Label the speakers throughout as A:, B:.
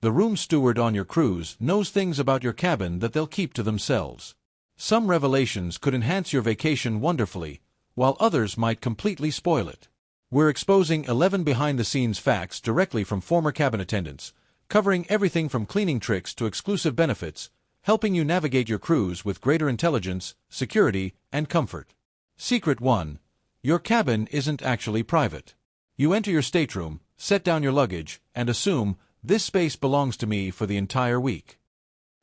A: The room steward on your cruise knows things about your cabin that they'll keep to themselves. Some revelations could enhance your vacation wonderfully, while others might completely spoil it. We're exposing 11 behind-the-scenes facts directly from former cabin attendants, covering everything from cleaning tricks to exclusive benefits, helping you navigate your cruise with greater intelligence, security, and comfort. Secret 1. Your cabin isn't actually private. You enter your stateroom, set down your luggage, and assume, "This space belongs to me for the entire week."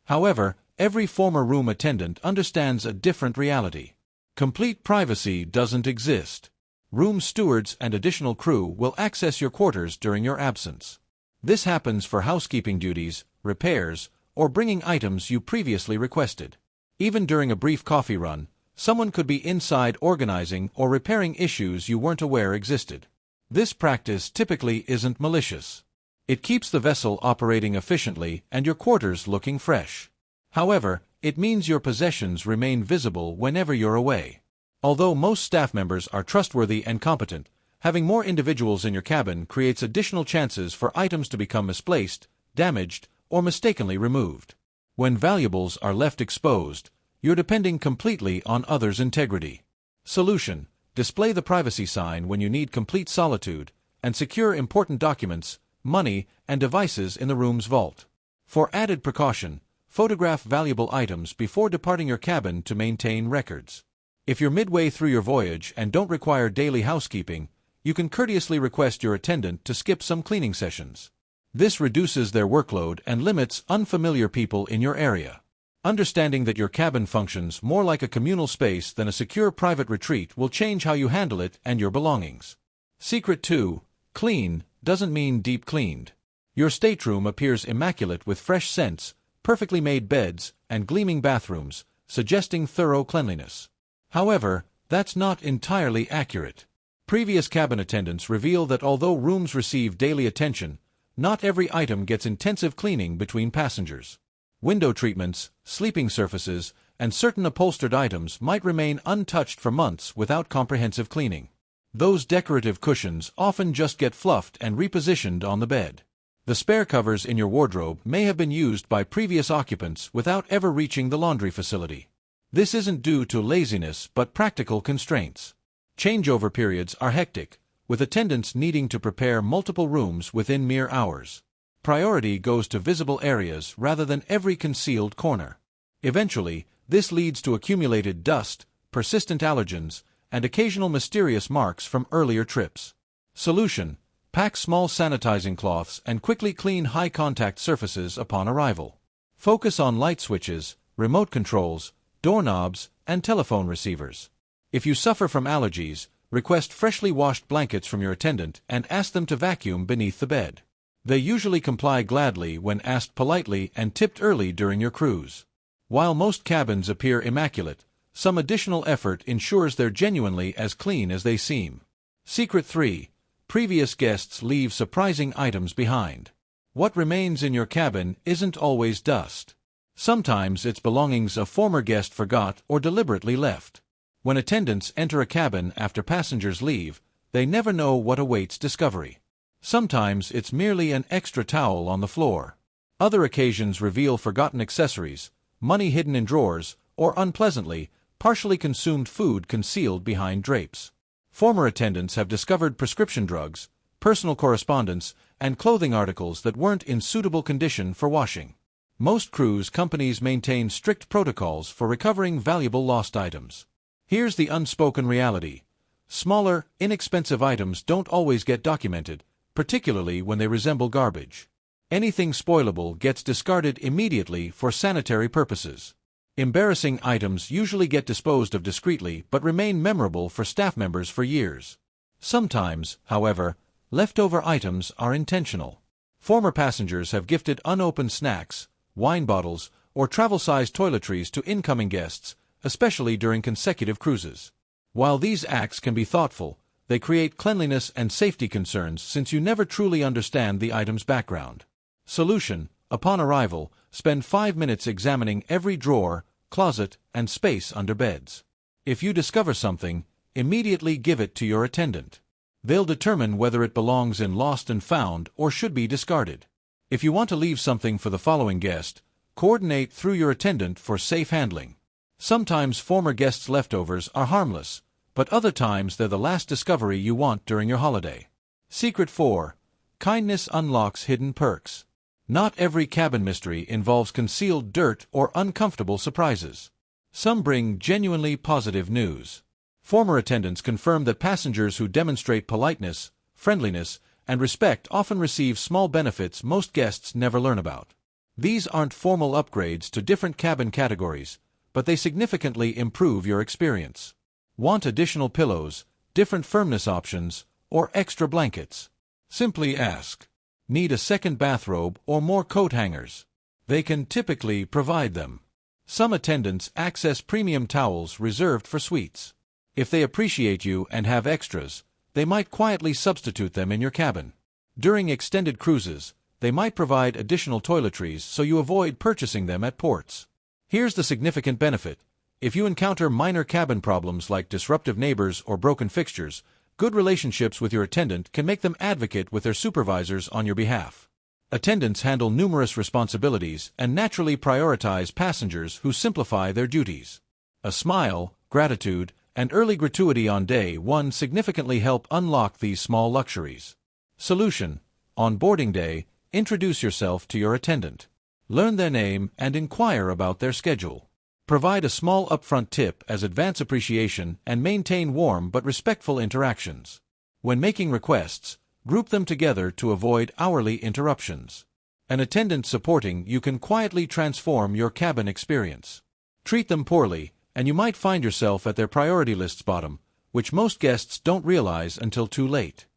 A: However, every former room attendant understands a different reality. Complete privacy doesn't exist. Room stewards and additional crew will access your quarters during your absence. This happens for housekeeping duties, repairs, or bringing items you previously requested. Even during a brief coffee run, someone could be inside organizing or repairing issues you weren't aware existed. This practice typically isn't malicious. It keeps the vessel operating efficiently and your quarters looking fresh. However, it means your possessions remain visible whenever you're away. Although most staff members are trustworthy and competent, having more individuals in your cabin creates additional chances for items to become misplaced, damaged, or mistakenly removed. When valuables are left exposed, you're depending completely on others' integrity. Solution: display the privacy sign when you need complete solitude, and secure important documents, money, and devices in the room's vault. For added precaution, photograph valuable items before departing your cabin to maintain records. If you're midway through your voyage and don't require daily housekeeping, you can courteously request your attendant to skip some cleaning sessions. This reduces their workload and limits unfamiliar people in your area. Understanding that your cabin functions more like a communal space than a secure private retreat will change how you handle it and your belongings. Secret 2. Clean doesn't mean deep cleaned. Your stateroom appears immaculate with fresh scents, perfectly made beds, and gleaming bathrooms, suggesting thorough cleanliness. However, that's not entirely accurate. Previous cabin attendants reveal that although rooms receive daily attention, not every item gets intensive cleaning between passengers. Window treatments, sleeping surfaces, and certain upholstered items might remain untouched for months without comprehensive cleaning. Those decorative cushions often just get fluffed and repositioned on the bed. The spare covers in your wardrobe may have been used by previous occupants without ever reaching the laundry facility. This isn't due to laziness but practical constraints. Changeover periods are hectic, with attendants needing to prepare multiple rooms within mere hours. Priority goes to visible areas rather than every concealed corner. Eventually, this leads to accumulated dust, persistent allergens, and occasional mysterious marks from earlier trips. Solution: pack small sanitizing cloths and quickly clean high-contact surfaces upon arrival. Focus on light switches, remote controls, doorknobs, and telephone receivers. If you suffer from allergies, request freshly washed blankets from your attendant and ask them to vacuum beneath the bed. They usually comply gladly when asked politely and tipped early during your cruise. While most cabins appear immaculate, some additional effort ensures they're genuinely as clean as they seem. Secret 3. Previous guests leave surprising items behind. What remains in your cabin isn't always dust. Sometimes it's belongings a former guest forgot or deliberately left. When attendants enter a cabin after passengers leave, they never know what awaits discovery. Sometimes it's merely an extra towel on the floor. Other occasions reveal forgotten accessories, money hidden in drawers, or unpleasantly, partially consumed food concealed behind drapes. Former attendants have discovered prescription drugs, personal correspondence, and clothing articles that weren't in suitable condition for washing. Most cruise companies maintain strict protocols for recovering valuable lost items. Here's the unspoken reality. Smaller, inexpensive items don't always get documented, particularly when they resemble garbage. Anything spoilable gets discarded immediately for sanitary purposes. Embarrassing items usually get disposed of discreetly but remain memorable for staff members for years. Sometimes, however, leftover items are intentional. Former passengers have gifted unopened snacks, wine bottles, or travel-sized toiletries to incoming guests, especially during consecutive cruises. While these acts can be thoughtful, they create cleanliness and safety concerns since you never truly understand the item's background. Solution: upon arrival, spend 5 minutes examining every drawer, closet, and space under beds. If you discover something, immediately give it to your attendant. They'll determine whether it belongs in Lost and Found or should be discarded. If you want to leave something for the following guest, coordinate through your attendant for safe handling. Sometimes former guests' leftovers are harmless, but other times they're the last discovery you want during your holiday. Secret 4. Kindness unlocks hidden perks. Not every cabin mystery involves concealed dirt or uncomfortable surprises. Some bring genuinely positive news. Former attendants confirm that passengers who demonstrate politeness, friendliness, and respect often receive small benefits most guests never learn about. These aren't formal upgrades to different cabin categories, but they significantly improve your experience. Want additional pillows, different firmness options, or extra blankets? Simply ask. Need a second bathrobe or more coat hangers? They can typically provide them. Some attendants access premium towels reserved for suites. If they appreciate you and have extras, they might quietly substitute them in your cabin. During extended cruises, they might provide additional toiletries so you avoid purchasing them at ports. Here's the significant benefit. If you encounter minor cabin problems like disruptive neighbors or broken fixtures, good relationships with your attendant can make them advocate with their supervisors on your behalf. Attendants handle numerous responsibilities and naturally prioritize passengers who simplify their duties. A smile, gratitude, and early gratuity on day one significantly help unlock these small luxuries. Solution: on boarding day, introduce yourself to your attendant. Learn their name and inquire about their schedule. Provide a small upfront tip as advance appreciation and maintain warm but respectful interactions. When making requests, group them together to avoid hourly interruptions. An attendant supporting you can quietly transform your cabin experience. Treat them poorly, and you might find yourself at their priority list's bottom, which most guests don't realize until too late.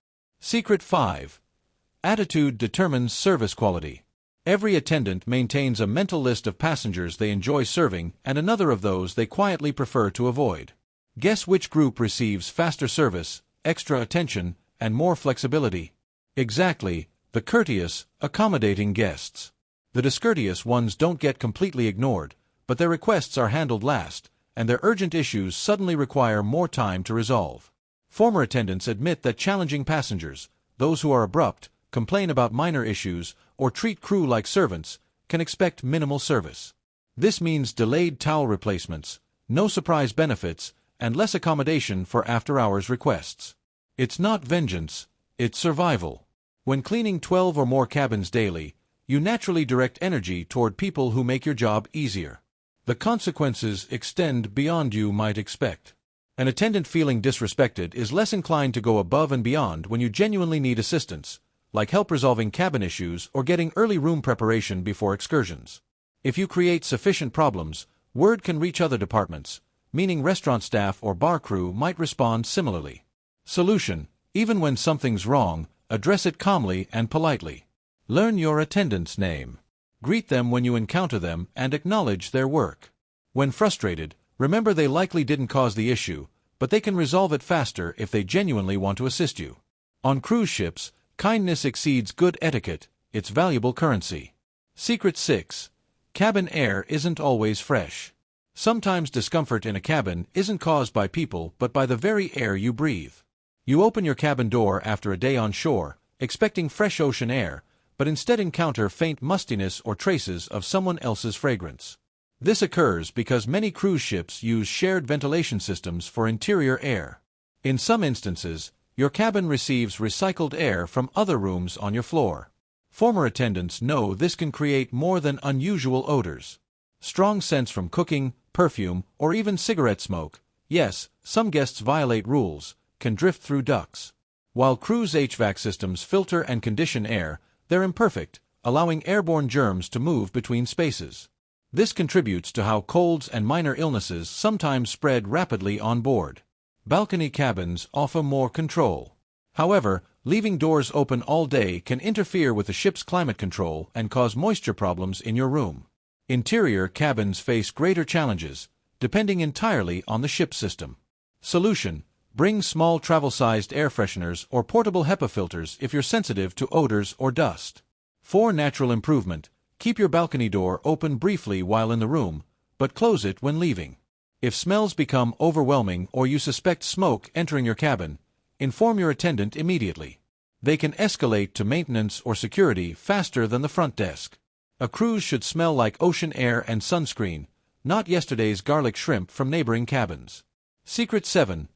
A: Secret 5. Attitude determines service quality. Every attendant maintains a mental list of passengers they enjoy serving and another of those they quietly prefer to avoid. Guess which group receives faster service, extra attention, and more flexibility? Exactly, the courteous, accommodating guests. The discourteous ones don't get completely ignored, but their requests are handled last, and their urgent issues suddenly require more time to resolve. Former attendants admit that challenging passengers, those who are abrupt, complain about minor issues, or treat crew like servants, can expect minimal service. This means delayed towel replacements, no surprise benefits, and less accommodation for after-hours requests. It's not vengeance, it's survival. When cleaning 12 or more cabins daily, you naturally direct energy toward people who make your job easier. The consequences extend beyond you might expect. An attendant feeling disrespected is less inclined to go above and beyond when you genuinely need assistance, like help resolving cabin issues or getting early room preparation before excursions. If you create sufficient problems, word can reach other departments, meaning restaurant staff or bar crew might respond similarly. Solution: even when something's wrong, address it calmly and politely. Learn your attendant's name. Greet them when you encounter them and acknowledge their work. When frustrated, remember they likely didn't cause the issue, but they can resolve it faster if they genuinely want to assist you. On cruise ships, kindness exceeds good etiquette, it's valuable currency. Secret 6. Cabin air isn't always fresh. Sometimes discomfort in a cabin isn't caused by people but by the very air you breathe. You open your cabin door after a day on shore, expecting fresh ocean air, but instead encounter faint mustiness or traces of someone else's fragrance. This occurs because many cruise ships use shared ventilation systems for interior air. In some instances, your cabin receives recycled air from other rooms on your floor. Former attendants know this can create more than unusual odors. Strong scents from cooking, perfume, or even cigarette smoke, yes, some guests violate rules, can drift through ducts. While cruise HVAC systems filter and condition air, they're imperfect, allowing airborne germs to move between spaces. This contributes to how colds and minor illnesses sometimes spread rapidly on board. Balcony cabins offer more control. However, leaving doors open all day can interfere with the ship's climate control and cause moisture problems in your room. Interior cabins face greater challenges, depending entirely on the ship's system. Solution: bring small travel-sized air fresheners or portable HEPA filters if you're sensitive to odors or dust. For natural improvement, keep your balcony door open briefly while in the room, but close it when leaving. If smells become overwhelming or you suspect smoke entering your cabin, inform your attendant immediately. They can escalate to maintenance or security faster than the front desk. A cruise should smell like ocean air and sunscreen, not yesterday's garlic shrimp from neighboring cabins. Secret 7.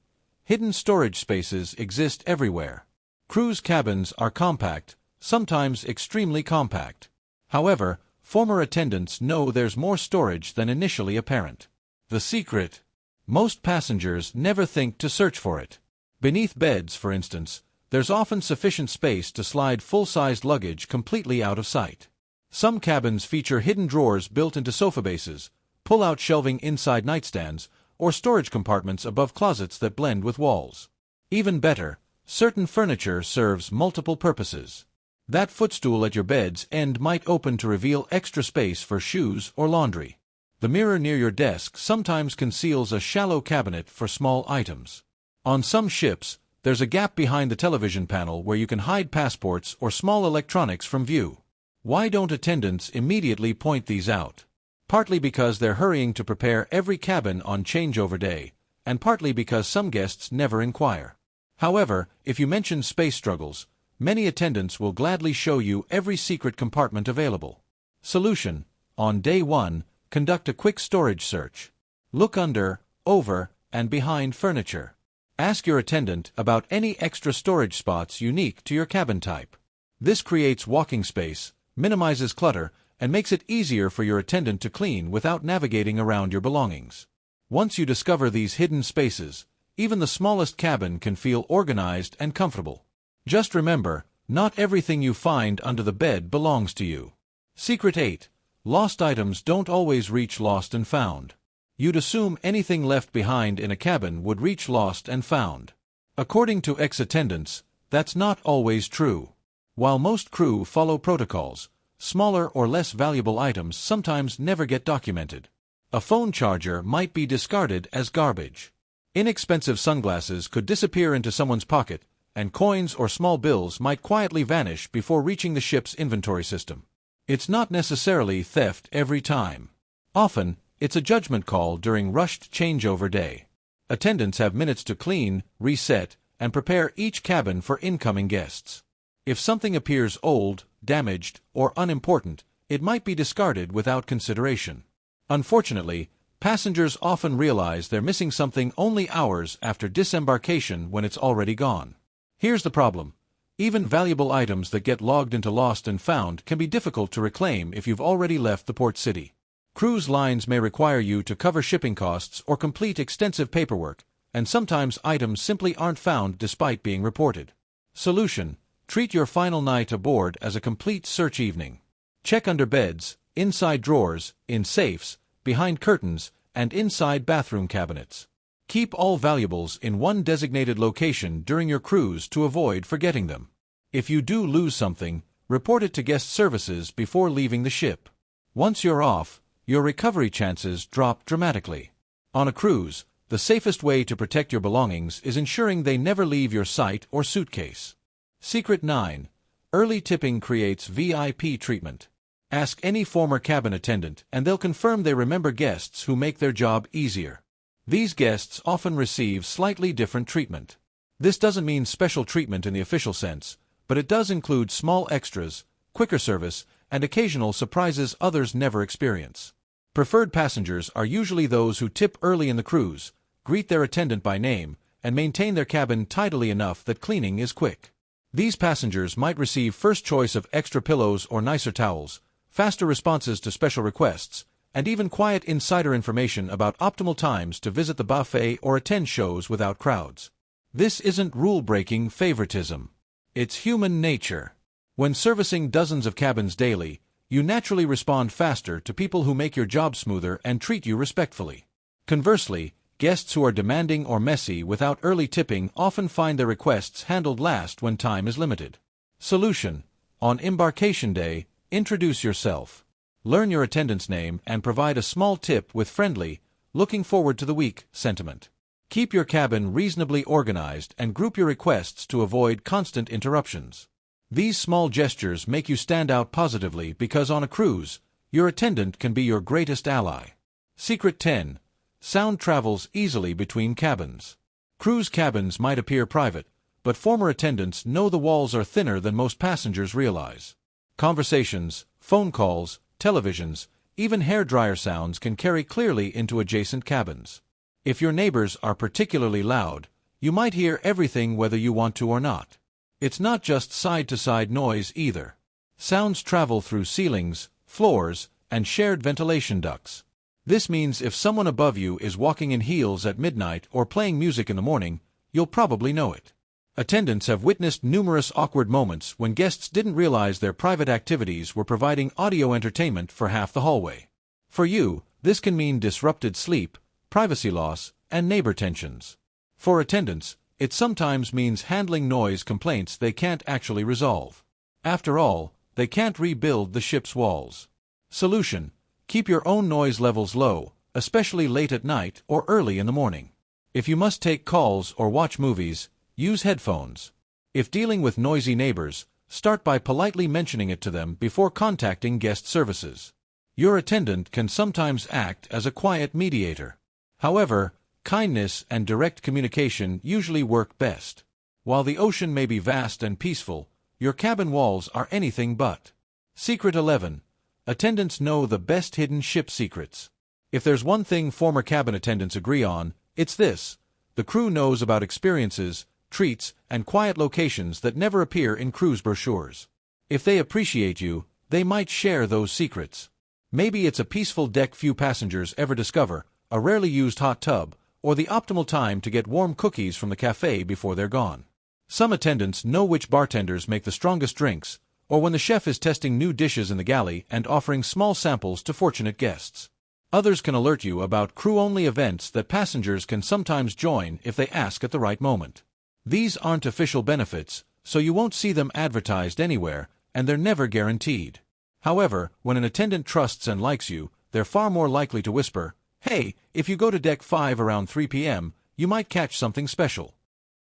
A: Hidden storage spaces exist everywhere. Cruise cabins are compact, sometimes extremely compact. However, former attendants know there's more storage than initially apparent. The secret: most passengers never think to search for it. Beneath beds, for instance, there's often sufficient space to slide full-sized luggage completely out of sight. Some cabins feature hidden drawers built into sofa bases, pull-out shelving inside nightstands, or storage compartments above closets that blend with walls. Even better, certain furniture serves multiple purposes. That footstool at your bed's end might open to reveal extra space for shoes or laundry. The mirror near your desk sometimes conceals a shallow cabinet for small items. On some ships, there's a gap behind the television panel where you can hide passports or small electronics from view. Why don't attendants immediately point these out? Partly because they're hurrying to prepare every cabin on changeover day, and partly because some guests never inquire. However, if you mention space struggles, many attendants will gladly show you every secret compartment available. Solution: on day 1, conduct a quick storage search. Look under, over, and behind furniture. Ask your attendant about any extra storage spots unique to your cabin type. This creates walking space, minimizes clutter, and makes it easier for your attendant to clean without navigating around your belongings. Once you discover these hidden spaces, even the smallest cabin can feel organized and comfortable. Just remember, not everything you find under the bed belongs to you. Secret 8. Lost items don't always reach lost and found. You'd assume anything left behind in a cabin would reach lost and found. According to ex-attendants, that's not always true. While most crew follow protocols, smaller or less valuable items sometimes never get documented. A phone charger might be discarded as garbage. Inexpensive sunglasses could disappear into someone's pocket, and coins or small bills might quietly vanish before reaching the ship's inventory system. It's not necessarily theft every time. Often, it's a judgment call during rushed changeover day. Attendants have minutes to clean, reset, and prepare each cabin for incoming guests. If something appears old, damaged, or unimportant, it might be discarded without consideration. Unfortunately, passengers often realize they're missing something only hours after disembarkation when it's already gone. Here's the problem: even valuable items that get logged into lost and found can be difficult to reclaim if you've already left the port city. Cruise lines may require you to cover shipping costs or complete extensive paperwork, and sometimes items simply aren't found despite being reported. Solution: treat your final night aboard as a complete search evening. Check under beds, inside drawers, in safes, behind curtains, and inside bathroom cabinets. Keep all valuables in one designated location during your cruise to avoid forgetting them. If you do lose something, report it to guest services before leaving the ship. Once you're off, your recovery chances drop dramatically. On a cruise, the safest way to protect your belongings is ensuring they never leave your sight or suitcase. Secret 9. Early tipping creates VIP treatment. Ask any former cabin attendant and they'll confirm they remember guests who make their job easier. These guests often receive slightly different treatment. This doesn't mean special treatment in the official sense, but it does include small extras, quicker service, and occasional surprises others never experience. Preferred passengers are usually those who tip early in the cruise, greet their attendant by name, and maintain their cabin tidily enough that cleaning is quick. These passengers might receive first choice of extra pillows or nicer towels, faster responses to special requests, and even quiet insider information about optimal times to visit the buffet or attend shows without crowds. This isn't rule-breaking favoritism. It's human nature. When servicing dozens of cabins daily, you naturally respond faster to people who make your job smoother and treat you respectfully. Conversely, guests who are demanding or messy without early tipping often find their requests handled last when time is limited. Solution: on embarkation day, introduce yourself. Learn your attendant's name and provide a small tip with friendly, "looking forward to the week" sentiment. Keep your cabin reasonably organized and group your requests to avoid constant interruptions. These small gestures make you stand out positively because on a cruise, your attendant can be your greatest ally. Secret 10. Sound travels easily between cabins. Cruise cabins might appear private, but former attendants know the walls are thinner than most passengers realize. Conversations, phone calls, televisions, even hairdryer sounds can carry clearly into adjacent cabins. If your neighbors are particularly loud, you might hear everything whether you want to or not. It's not just side-to-side noise either. Sounds travel through ceilings, floors, and shared ventilation ducts. This means if someone above you is walking in heels at midnight or playing music in the morning, you'll probably know it. Attendants have witnessed numerous awkward moments when guests didn't realize their private activities were providing audio entertainment for half the hallway. For you, this can mean disrupted sleep, privacy loss, and neighbor tensions. For attendants, it sometimes means handling noise complaints they can't actually resolve. After all, they can't rebuild the ship's walls. Solution: keep your own noise levels low, especially late at night or early in the morning. If you must take calls or watch movies, use headphones. If dealing with noisy neighbors, start by politely mentioning it to them before contacting guest services. Your attendant can sometimes act as a quiet mediator. However, kindness and direct communication usually work best. While the ocean may be vast and peaceful, your cabin walls are anything but. Secret 11. Attendants know the best hidden ship secrets. If there's one thing former cabin attendants agree on, it's this: the crew knows about experiences, treats, and quiet locations that never appear in cruise brochures. If they appreciate you, they might share those secrets. Maybe it's a peaceful deck few passengers ever discover, a rarely used hot tub, or the optimal time to get warm cookies from the cafe before they're gone. Some attendants know which bartenders make the strongest drinks, or when the chef is testing new dishes in the galley and offering small samples to fortunate guests. Others can alert you about crew-only events that passengers can sometimes join if they ask at the right moment. These aren't official benefits, so you won't see them advertised anywhere, and they're never guaranteed. However, when an attendant trusts and likes you, they're far more likely to whisper, "Hey, if you go to Deck 5 around 3 p.m., you might catch something special."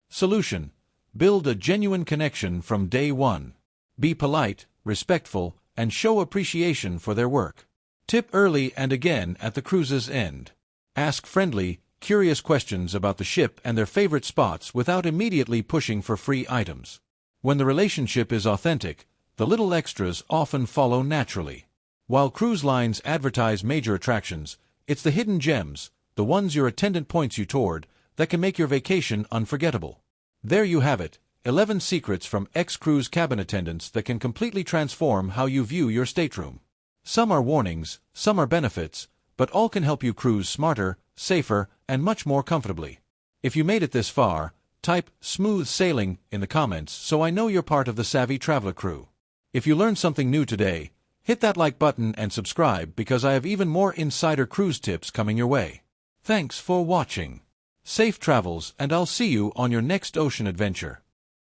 A: Solution: build a genuine connection from day one. Be polite, respectful, and show appreciation for their work. Tip early and again at the cruise's end. Ask friendly, curious questions about the ship and their favorite spots without immediately pushing for free items. When the relationship is authentic, the little extras often follow naturally. While cruise lines advertise major attractions, it's the hidden gems, the ones your attendant points you toward, that can make your vacation unforgettable. There you have it, 11 secrets from ex-cruise cabin attendants that can completely transform how you view your stateroom. Some are warnings, some are benefits, but all can help you cruise smarter, safer, and much more comfortably. If you made it this far, type "smooth sailing" in the comments so I know you're part of the Savvy Traveler crew. If you learned something new today, hit that like button and subscribe because I have even more insider cruise tips coming your way. Thanks for watching. Safe travels, and I'll see you on your next ocean adventure.